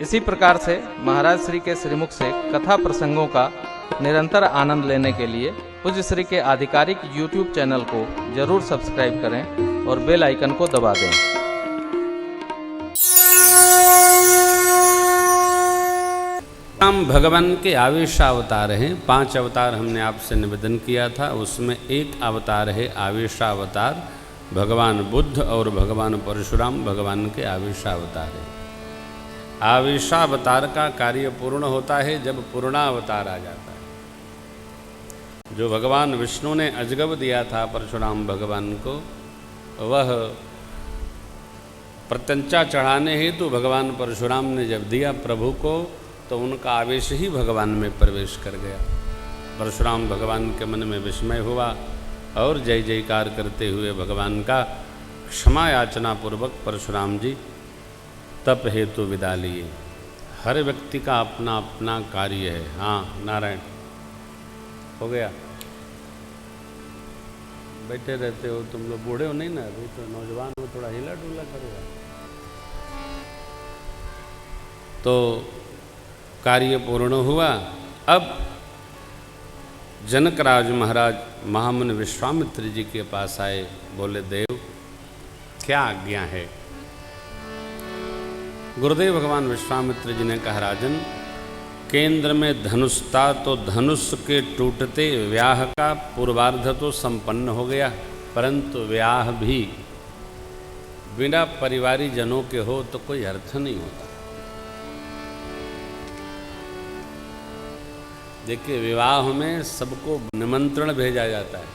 इसी प्रकार से महाराज श्री के श्रीमुख से कथा प्रसंगों का निरंतर आनंद लेने के लिए पूज्य श्री के आधिकारिक YouTube चैनल को जरूर सब्सक्राइब करें और बेल आइकन को दबा दें। हम भगवान के आवेशावतार हैं। 5 अवतार हमने आपसे निवेदन किया था, उसमें एक अवतार है आवेशावतार। भगवान बुद्ध और भगवान परशुराम भगवान के आवेशावतार हैं। आवेशावतार का कार्य पूर्ण होता है जब पूर्णावतार आ जाता है। जो भगवान विष्णु ने अजगब दिया था परशुराम भगवान को, वह प्रत्यंचा चढ़ाने हेतु भगवान परशुराम ने जब दिया प्रभु को, तो उनका आवेश ही भगवान में प्रवेश कर गया। परशुराम भगवान के मन में विस्मय हुआ और जय जयकार करते हुए भगवान का क्षमा याचना पूर्वक परशुराम जी तप हेतु विदा लिए। हर व्यक्ति का अपना अपना कार्य है। हाँ नारायण, हो गया। बैठे रहते हो तुम लोग, बूढ़े हो नहीं ना, अभी तो नौजवान हो, थोड़ा हिला डुला करो। तो कार्य पूर्ण हुआ। अब जनकराज महाराज महामुनि विश्वामित्र जी के पास आए, बोले देव क्या आज्ञा है। गुरुदेव भगवान विश्वामित्र जी ने कहा, राजन केंद्र में धनुष था, तो धनुष के टूटते व्याह का पूर्वार्ध तो संपन्न हो गया, परंतु व्याह भी बिना परिवारी जनों के हो तो कोई अर्थ नहीं होता। देखिए, विवाह में सबको निमंत्रण भेजा जाता है,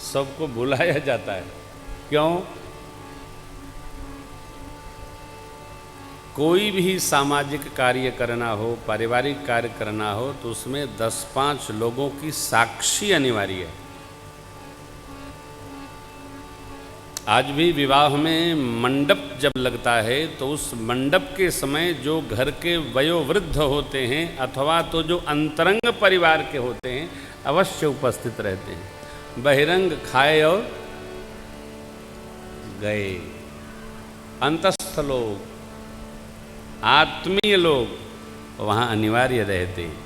सबको बुलाया जाता है। क्यों? कोई भी सामाजिक कार्य करना हो, पारिवारिक कार्य करना हो, तो उसमें 10-5 लोगों की साक्षी अनिवार्य है। आज भी विवाह में मंडप जब लगता है, तो उस मंडप के समय जो घर के वयोवृद्ध होते हैं अथवा तो जो अंतरंग परिवार के होते हैं अवश्य उपस्थित रहते हैं। बहिरंग खाए और गए। अंतस्थ लोग, आत्मीय लोग वहाँ अनिवार्य रहते हैं।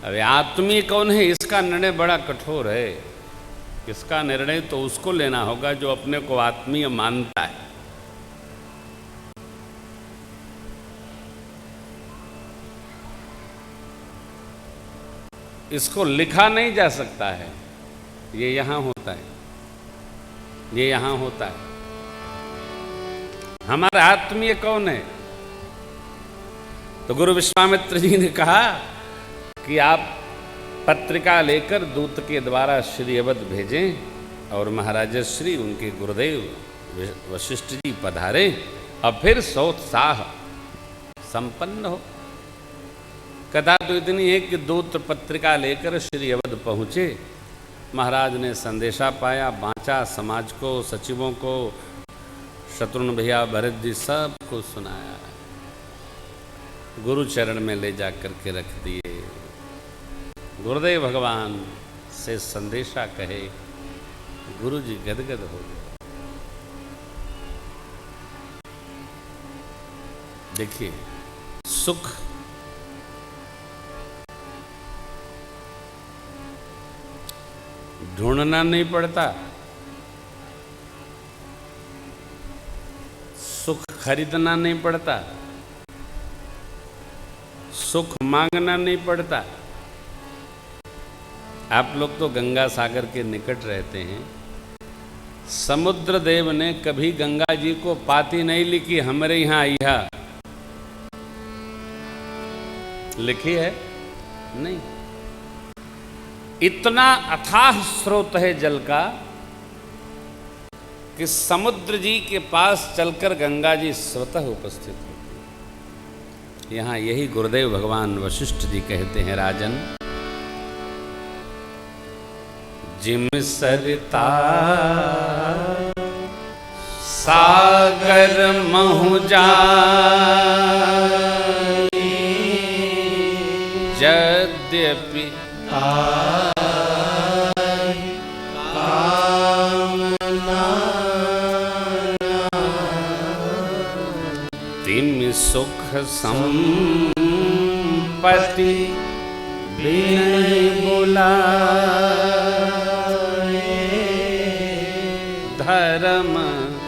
अब आत्मीय कौन है, इसका निर्णय बड़ा कठोर है। इसका निर्णय तो उसको लेना होगा जो अपने को आत्मीय मानता है। इसको लिखा नहीं जा सकता है। ये यहाँ होता है, ये यहाँ होता है। हमारा आत्मीय कौन है? तो गुरु विश्वामित्र जी ने कहा कि आप पत्रिका लेकर दूत के द्वारा श्री अवध भेजें और महाराज श्री उनके गुरुदेव वशिष्ठ जी पधारे, और फिर सोत्साह संपन्न हो। कथा तो इतनी है कि दूत पत्रिका लेकर श्री अवध पहुँचे। महाराज ने संदेशा पाया, बाँचा, समाज को, सचिवों को, शत्रुघ्न भैया, भरत जी सबको सुनाया। गुरु चरण में ले जा करके रख दिए। गुरुदेव भगवान से संदेशा कहे, गुरु जी गदगद हो गए। देखिए, सुख ढूंढना नहीं पड़ता, सुख खरीदना नहीं पड़ता, सुख मांगना नहीं पड़ता। आप लोग तो गंगा सागर के निकट रहते हैं। समुद्र देव ने कभी गंगा जी को पाती नहीं लिखी, हमारे यहाँ आइया लिखी है? नहीं। इतना अथाह स्रोत है जल का कि समुद्र जी के पास चलकर गंगा जी स्वतः उपस्थित होती। यहाँ यही गुरुदेव भगवान वशिष्ठ जी कहते हैं, राजन जिम सरिता सागर महु जाई, यद्यपि तिम सो सुख संपत्ति बिन बुलाए, धर्म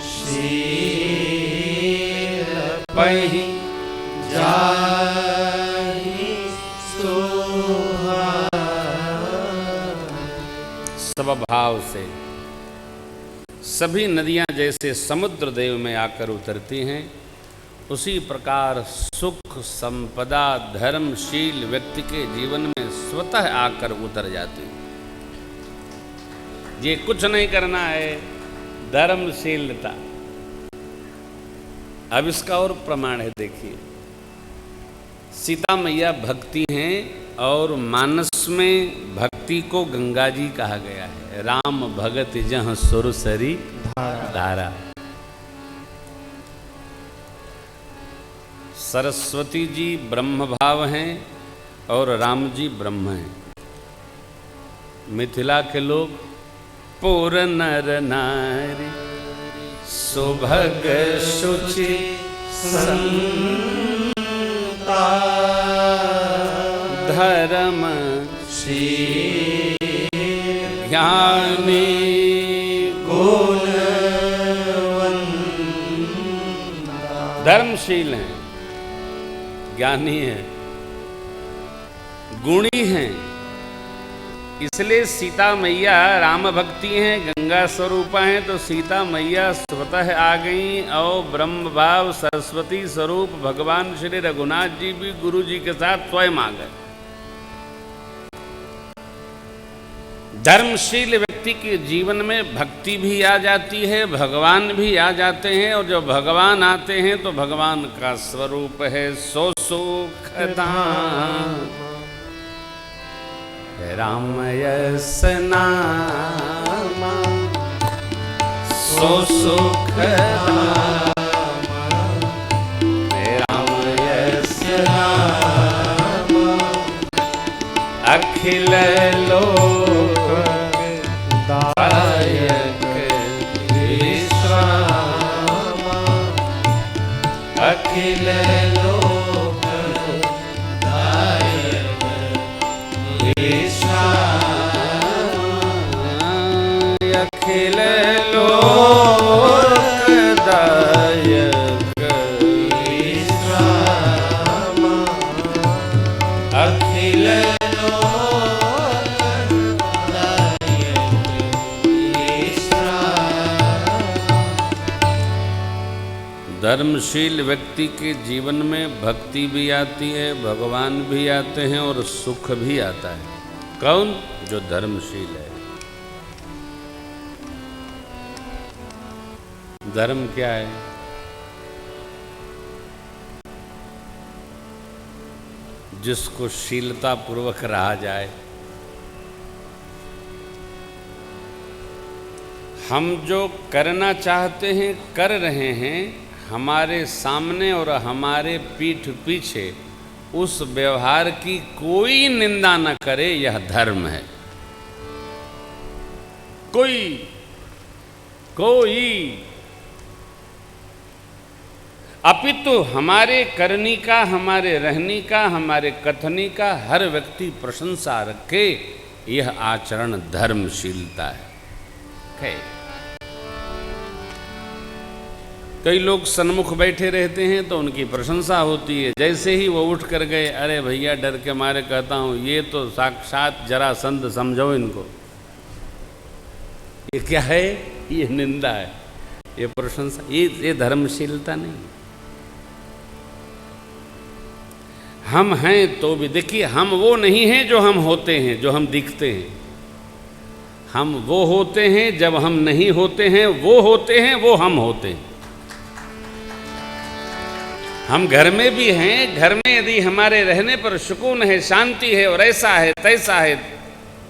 शील पहि जाहि स्वभाव से सभी नदियां जैसे समुद्र देव में आकर उतरती हैं, उसी प्रकार सुख संपदा धर्मशील व्यक्ति के जीवन में स्वतः आकर उतर जाती। ये कुछ नहीं करना है, धर्मशीलता। अब इसका और प्रमाण है, देखिए सीता मैया भक्ति हैं और मानस में भक्ति को गंगा जी कहा गया है। राम भगत जहाँ सुरसरी धारा। सरस्वती जी ब्रह्म भाव हैं और राम जी ब्रह्म हैं। मिथिला के लोग पुर नर नारी सुभग शुचि संता धर्म ज्ञानी धर्मशील हैं, ज्ञानी हैं, गुणी हैं। इसलिए सीता मैया राम भक्ति हैं, गंगा स्वरूपा हैं, तो सीता मैया स्वतः आ गई और ब्रह्म भाव सरस्वती स्वरूप भगवान श्री रघुनाथ जी भी गुरु जी के साथ स्वयं आ गए। धर्मशील व्यक्ति के जीवन में भक्ति भी आ जाती है, भगवान भी आ जाते हैं, और जब भगवान आते हैं तो भगवान का स्वरूप है सो सुखदाम राम यस नाम सो सुखदाम राम यस नाम अखिल लोक दायक विश्राम अखिल लोक दायक विश्राम अखिल लोक दायक विश्राम अखिल धर्मशील व्यक्ति के जीवन में भक्ति भी आती है, भगवान भी आते हैं और सुख भी आता है। कौन? जो धर्मशील है। धर्म क्या है? जिसको शीलता पूर्वक रहा जाए। हम जो करना चाहते हैं कर रहे हैं, हमारे सामने और हमारे पीठ पीछे उस व्यवहार की कोई निंदा न करे, यह धर्म है। कोई अपितु हमारे करनी का, हमारे रहनी का, हमारे कथनी का हर व्यक्ति प्रशंसा रखे, यह आचरण धर्मशीलता है। कई लोग सन्मुख बैठे रहते हैं तो उनकी प्रशंसा होती है, जैसे ही वो उठ कर गए, अरे भैया डर के मारे कहता हूँ ये तो साक्षात जरासंध, समझो इनको। ये क्या है? ये निंदा है, ये प्रशंसा, ये धर्मशीलता नहीं। हम हैं तो भी देखिए, हम वो नहीं हैं जो हम होते हैं, जो हम दिखते हैं। हम वो होते हैं जब हम नहीं होते हैं, वो होते हैं, वो हम होते हैं। हम घर में भी हैं, घर में यदि हमारे रहने पर सुकून है, शांति है और ऐसा है तैसा है,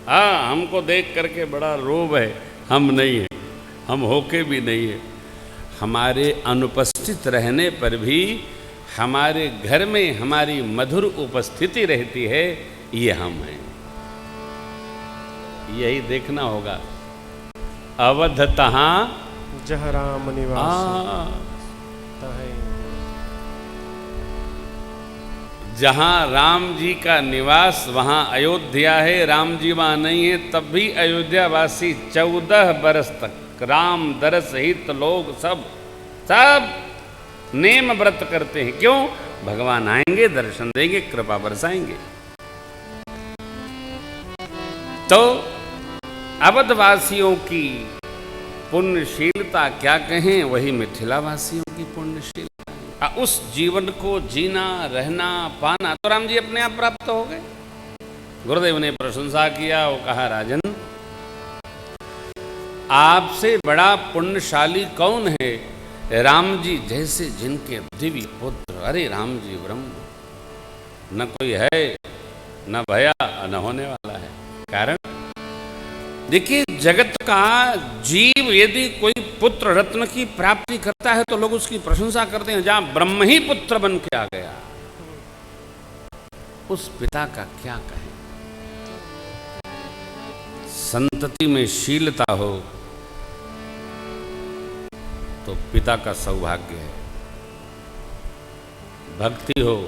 हाँ हमको देख करके बड़ा रोब है, हम नहीं हैं, हम होके भी नहीं है। हमारे अनुपस्थित रहने पर भी हमारे घर में हमारी मधुर उपस्थिति रहती है, ये हम हैं। यही देखना होगा। अवध तहाँ जहाँ राम निवास जहाँ राम जी का निवास वहाँ अयोध्या है, राम जी वहाँ नहीं है, तब भी अयोध्यावासी 14 बरस तक राम दरस हित लोग सब नेम व्रत करते हैं। क्यों? भगवान आएंगे, दर्शन देंगे, कृपा बरसाएंगे। तो अवधवासियों की पुण्यशीलता क्या कहें, वही मिथिला वासियों की पुण्यशीलता। उस जीवन को जीना, रहना, पाना तो राम जी अपने आप प्राप्त हो गए। गुरुदेव ने प्रशंसा किया, वो कहा राजन आपसे बड़ा पुण्यशाली कौन है? राम जी जैसे जिनके दिव्य पुत्र। अरे राम जी ब्रह्म न कोई है, न भया न होने वाला है। कारण देखिए, जगत का जीव यदि कोई पुत्र रत्न की प्राप्ति करता है तो लोग उसकी प्रशंसा करते हैं। जहां ब्रह्म ही पुत्र बन के आ गया, उस पिता का क्या कहें। संतति में शीलता हो तो पिता का सौभाग्य है, भक्ति हो,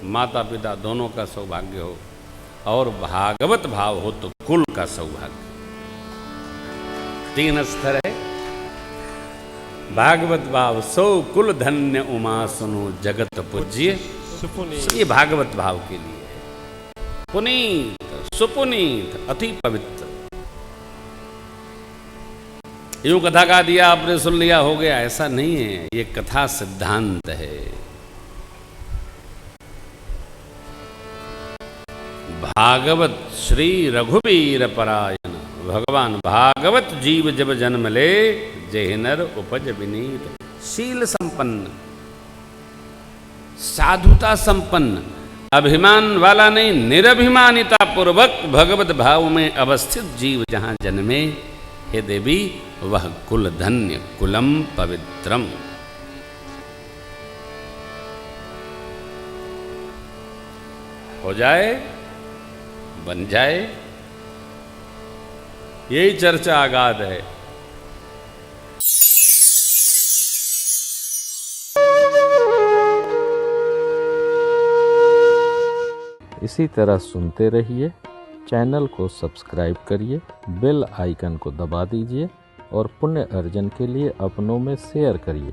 माता पिता दोनों का सौभाग्य हो, और भागवत भाव हो तो कुल का सौभाग्य। 3 स्तर है। भागवत भाव सो कुल धन्य उमा सुनो जगत पूज्य। ये भागवत भाव के लिए है। पुनीत सुपुनीत अति पवित्र। यूं कथा गा दिया, आपने सुन लिया, हो गया, ऐसा नहीं है। ये कथा सिद्धांत है। भागवत श्री रघुवीर परायण। भगवान भागवत जीव जब जन्म ले, जेह नर उपज विनीत। शील संपन्न, साधुता संपन्न, अभिमान वाला नहीं, निरभिमानिता पूर्वक भगवत भाव में अवस्थित जीव जहां जन्मे, हे देवी, वह कुल धन्य, कुलम पवित्रम। हो जाए, बन जाए, यही चर्चा आगाध है। इसी तरह सुनते रहिए। चैनल को सब्सक्राइब करिए, बेल आइकन को दबा दीजिए और पुण्य अर्जन के लिए अपनों में शेयर करिए।